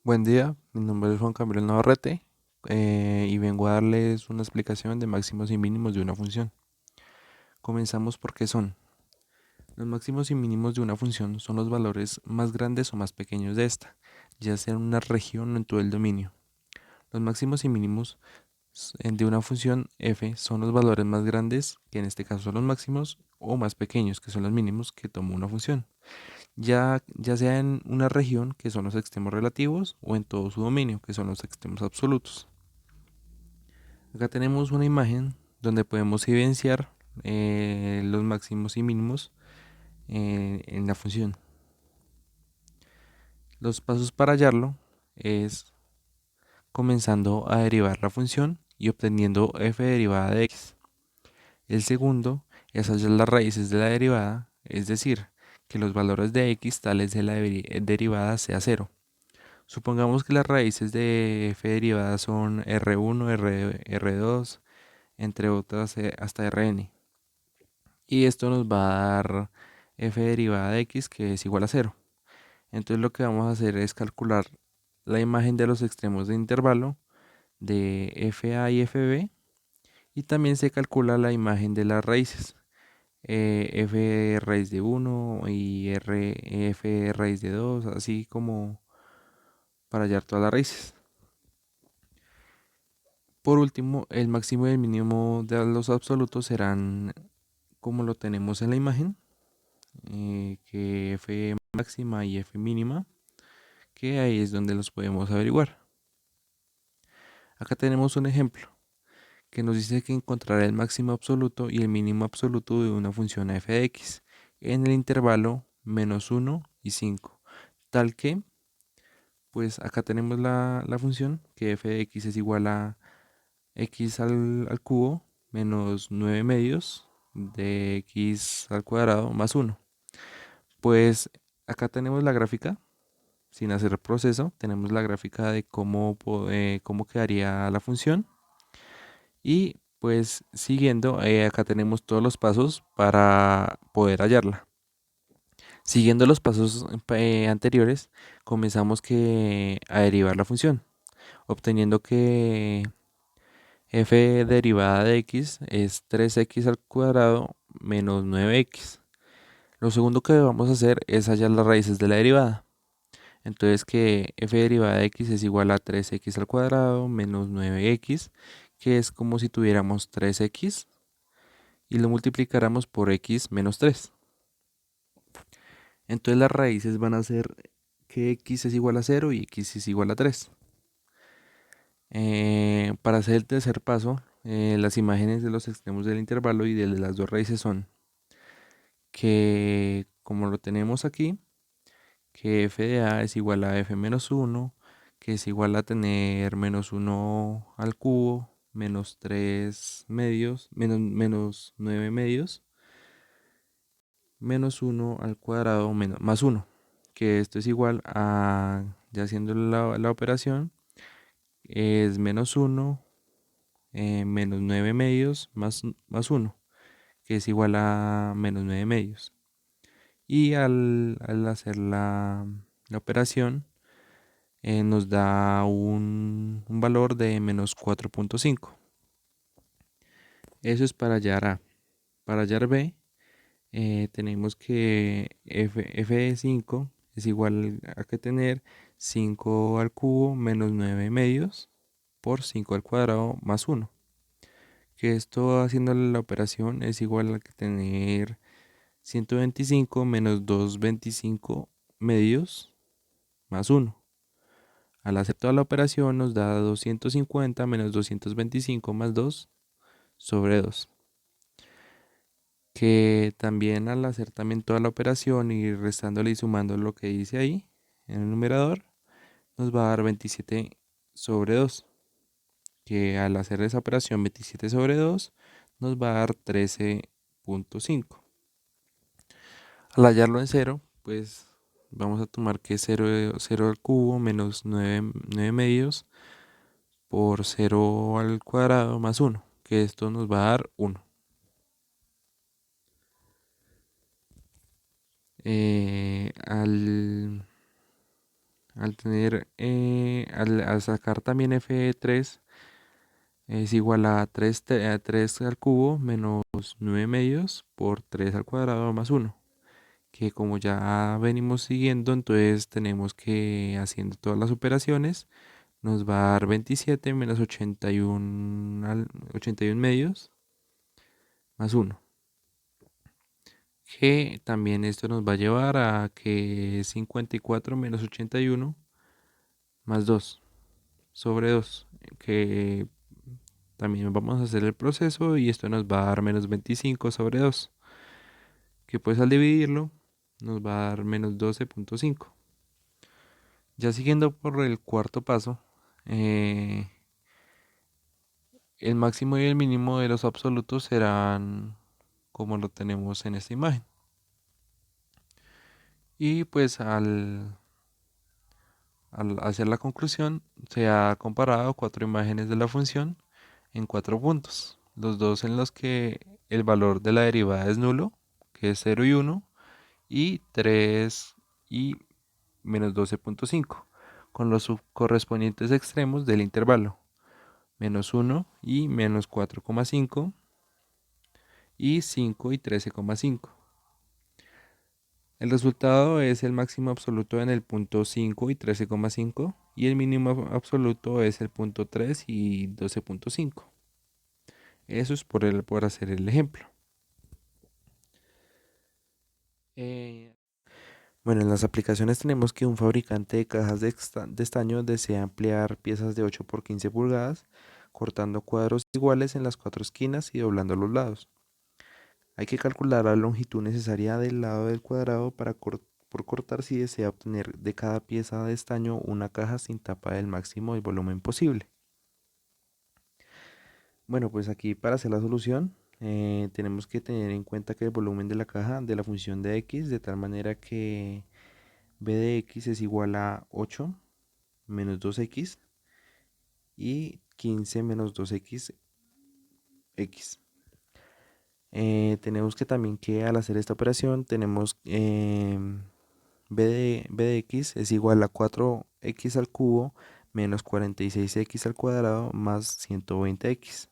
Buen día, mi nombre es Juan Camilo Navarrete y vengo a darles una explicación de máximos y mínimos de una función. Comenzamos por qué son. Los máximos y mínimos de una función son los valores más grandes o más pequeños de esta, ya sea en una región o en todo el dominio. Los máximos y mínimos de una función f son los valores más grandes, que en este caso son los máximos, o más pequeños, que son los mínimos que toma una función, ya sea en una región, que son los extremos relativos, o en todo su dominio, que son los extremos absolutos. Acá tenemos una imagen donde podemos evidenciar los máximos y mínimos en la función. Los pasos para hallarlo es comenzando a derivar la función y obteniendo f derivada de x. El segundo es hallar las raíces de la derivada, es decir, que los valores de x tales de la derivada sea cero. Supongamos que las raíces de f derivada son r1, r2, entre otras hasta rn. Y esto nos va a dar f derivada de x, que es igual a cero. Entonces lo que vamos a hacer es calcular la imagen de los extremos de intervalo de fa y fb, y también se calcula la imagen de las raíces, f raíz de 1 y f raíz de 2, así como para hallar todas las raíces. Por último, el máximo y el mínimo de los absolutos serán como lo tenemos en la imagen, que f máxima y f mínima, que ahí es donde los podemos averiguar. Acá tenemos un ejemplo que nos dice que encontrar el máximo absoluto y el mínimo absoluto de una función f de x en el intervalo -1 y 5, tal que, pues acá tenemos la función que f de x es igual a x al cubo menos 9 medios de x al cuadrado más 1. Pues acá tenemos la gráfica, sin hacer el proceso, tenemos la gráfica de cómo quedaría la función. Y pues siguiendo, acá tenemos todos los pasos para poder hallarla. Siguiendo los pasos anteriores, comenzamos a derivar la función, obteniendo que f derivada de x es 3x al cuadrado menos 9x. Lo segundo que vamos a hacer es hallar las raíces de la derivada. Entonces que f derivada de x es igual a 3x al cuadrado menos 9x, que es como si tuviéramos 3x y lo multiplicáramos por x menos 3. Entonces las raíces van a ser que x es igual a 0 y x es igual a 3. Para hacer el tercer paso, las imágenes de los extremos del intervalo y de las dos raíces son que, como lo tenemos aquí, que f de a es igual a f menos 1, que es igual a tener menos 1 al cubo, menos 3 medios, menos 9 medios, menos 1 al cuadrado más 1, que esto es igual a, ya haciendo la operación, es menos 1, menos 9 medios más 1, que es igual a menos 9 medios. Y al hacer la operación, nos da un valor de menos 4.5. Eso es para hallar A. Para hallar B, tenemos que f de 5 es igual a que tener 5 al cubo menos 9 medios por 5 al cuadrado más 1. Que esto, haciendo la operación, es igual a que tener 125 menos 225 medios más 1. Al hacer toda la operación nos da 250 menos 225 más 2 sobre 2. Que también, al hacer también toda la operación y restándole y sumando lo que dice ahí en el numerador, nos va a dar 27 sobre 2. Que al hacer esa operación 27 sobre 2 nos va a dar 13.5. Al hallarlo en cero, pues vamos a tomar que 0 al cubo menos 9 medios por 0 al cuadrado más 1, que esto nos va a dar 1. Eh, al, Al sacar también F3 es igual a 3 al cubo menos 9 medios por 3 al cuadrado más uno, que como ya venimos siguiendo, entonces tenemos que haciendo todas las operaciones, nos va a dar 27 menos 81, 81 medios más uno, que también esto nos va a llevar a que 54 menos 81 más 2 sobre 2, que también vamos a hacer el proceso y esto nos va a dar menos 25 sobre 2, que pues al dividirlo nos va a dar menos 12,5. Ya siguiendo por el cuarto paso, eh, el máximo y el mínimo de los absolutos serán como lo tenemos en esta imagen. Y pues al hacer la conclusión, se ha comparado cuatro imágenes de la función en cuatro puntos. Los dos en los que el valor de la derivada es nulo, que es 0 y 1, y 3 y menos 12,5, con los correspondientes extremos del intervalo, menos 1 y menos 4,5, y 5 y 13,5. El resultado es el máximo absoluto en el punto 5 y 13,5 y el mínimo absoluto es el punto 3 y 12,5. Eso es por hacer el ejemplo. Eh, Bueno, en las aplicaciones tenemos que un fabricante de cajas de estaño desea ampliar piezas de 8 por 15 pulgadas, cortando cuadros iguales en las cuatro esquinas y doblando los lados. Hay que calcular la longitud necesaria del lado del cuadrado por cortar si desea obtener de cada pieza de estaño una caja sin tapa del máximo del volumen posible. Bueno, pues aquí para hacer la solución tenemos que tener en cuenta que el volumen de la caja de la función de x de tal manera que b de x es igual a 8 menos 2x y 15 menos 2x. Tenemos que también que al hacer esta operación tenemos b de x es igual a 4x al cubo menos 46x al cuadrado más 120x.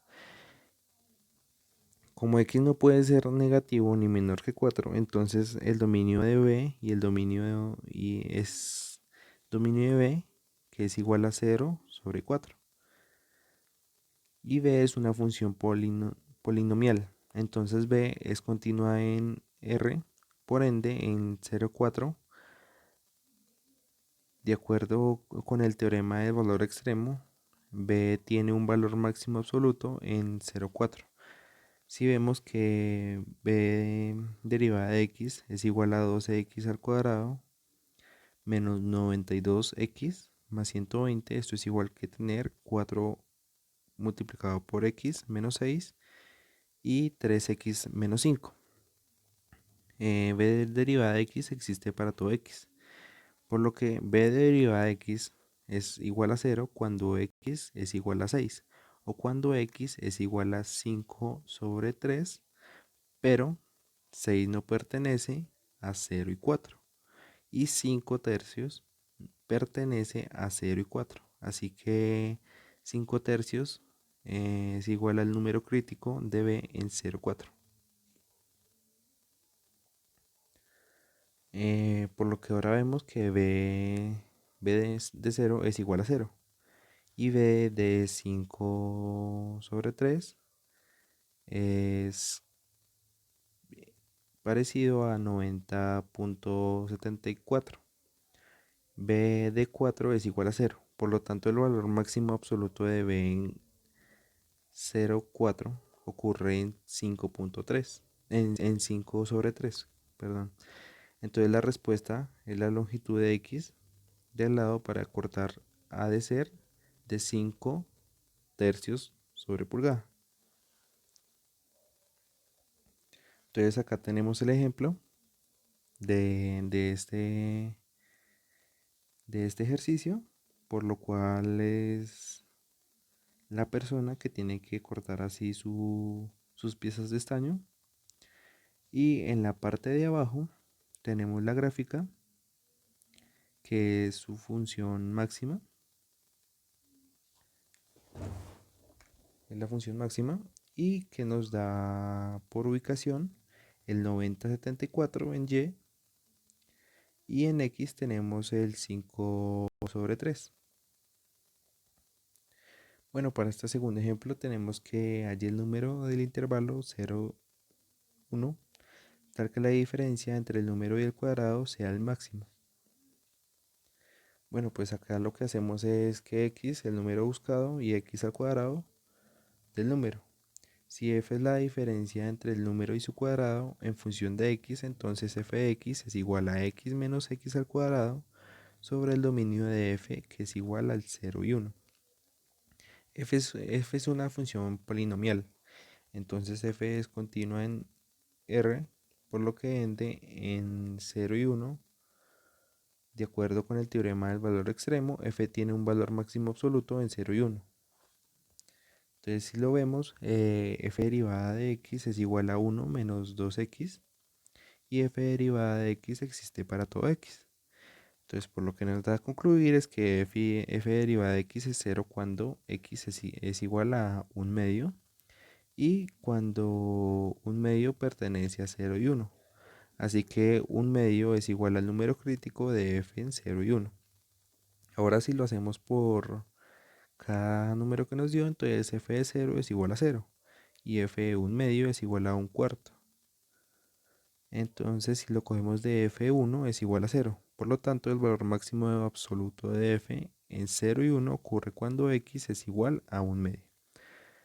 Como x no puede ser negativo ni menor que 4, entonces el dominio de b y el dominio de b, que es igual a 0 sobre 4. Y b es una función polinomial. Entonces b es continua en R, por ende en 0,4. De acuerdo con el teorema del valor extremo, b tiene un valor máximo absoluto en 0,4. Si vemos que b derivada de x es igual a 12x al cuadrado menos 92x más 120, esto es igual que tener 4 multiplicado por x menos 6 y 3x menos 5. B de derivada de x existe para todo x, por lo que b de derivada de x es igual a 0 cuando x es igual a 6 o cuando x es igual a 5 sobre 3, pero 6 no pertenece a 0 y 4 y 5 tercios pertenece a 0 y 4. Así que 5 tercios es igual al número crítico de b en 0,4. Por lo que ahora vemos que b de 0 es igual a 0 y b de 5 sobre 3 es parecido a 90,74. B de 4 es igual a 0. Por lo tanto, el valor máximo absoluto de b en 0,4 ocurre en 5,3. En 5 sobre 3, perdón. Entonces la respuesta es la longitud de x del lado para cortar ha de ser de 5 tercios sobre pulgada. Entonces acá tenemos el ejemplo de este ejercicio, por lo cual es la persona que tiene que cortar así sus piezas de estaño. Y en la parte de abajo tenemos la gráfica que es su función máxima, es la función máxima, y que nos da por ubicación el 9074 en y en X tenemos el 5/3. Bueno, para este segundo ejemplo tenemos que hallar el número del intervalo 0, 1, tal que la diferencia entre el número y el cuadrado sea el máximo. Bueno, pues acá lo que hacemos es que x, el número buscado, y x al cuadrado del número. Si f es la diferencia entre el número y su cuadrado en función de x, entonces f de x es igual a x menos x al cuadrado sobre el dominio de f, que es igual al 0 y 1. F es una función polinomial, entonces f es continua en R, por lo que ende en 0 y 1. De acuerdo con el teorema del valor extremo, f tiene un valor máximo absoluto en 0 y 1. Entonces, si lo vemos, f derivada de x es igual a 1 menos 2x, y f derivada de x existe para todo x. Entonces, por lo que nos da a concluir es que f derivada de x es 0 cuando x es igual a un medio y cuando un medio pertenece a 0 y 1. Así que un medio es igual al número crítico de f en 0 y 1. Ahora si lo hacemos por cada número que nos dio, entonces f de 0 es igual a 0 y f de un medio es igual a un cuarto. Entonces si lo cogemos de f1 es igual a 0. Por lo tanto el valor máximo absoluto de f en 0 y 1 ocurre cuando x es igual a un medio.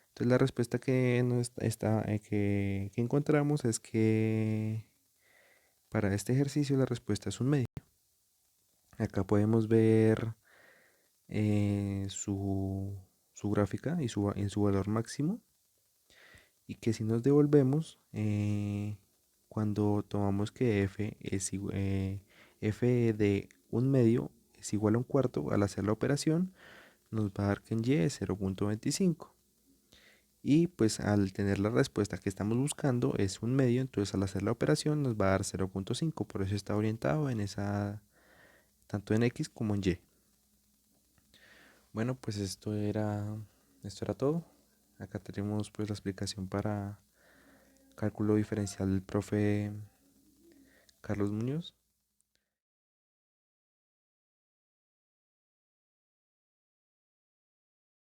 Entonces la respuesta que, que encontramos es que para este ejercicio la respuesta es un medio. Acá podemos ver su gráfica y en su valor máximo, y que si nos devolvemos, cuando tomamos que f de un medio es igual a un cuarto, al hacer la operación nos va a dar que en y es 0.25. Y pues al tener la respuesta que estamos buscando es un medio, entonces al hacer la operación nos va a dar 0.5, por eso está orientado en esa, tanto en x como en y. Bueno, pues esto era todo. Acá tenemos pues la explicación para cálculo diferencial del profe Carlos Muñoz.